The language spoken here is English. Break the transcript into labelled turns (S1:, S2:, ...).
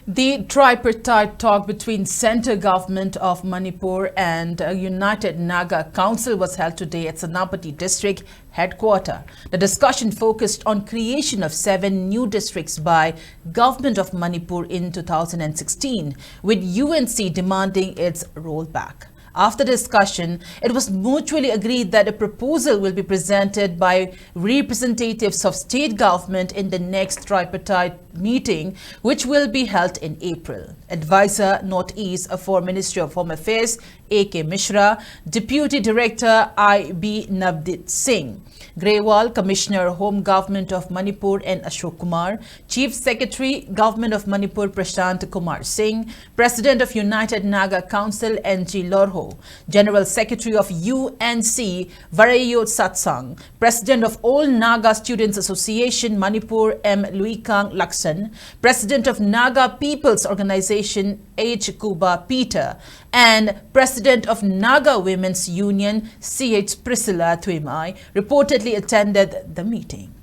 S1: The tripartite talk between centre government of Manipur and United Naga Council was held today at Senapati district headquarters. The discussion focused on creation of 7 new districts by government of Manipur in 2016, with UNC demanding its rollback. After discussion, it was mutually agreed that a proposal will be presented by representatives of state government in the next tripartite meeting, which will be held in April. Advisor Northeast for Ministry of Home Affairs A.K. Mishra, Deputy Director I.B. Navdit Singh, Grewal, Commissioner Home Government of Manipur and Ashok Kumar, Chief Secretary Government of Manipur Prashant Kumar Singh, President of United Naga Council N.G. Lorho, General Secretary of UNC Varayo Satsang, President of All Naga Students Association Manipur M. Luikang Laksan, President of Naga People's Organization H. Kuba Peter, and President of Naga Women's Union C.H. Priscilla Thuimai reportedly attended the meeting.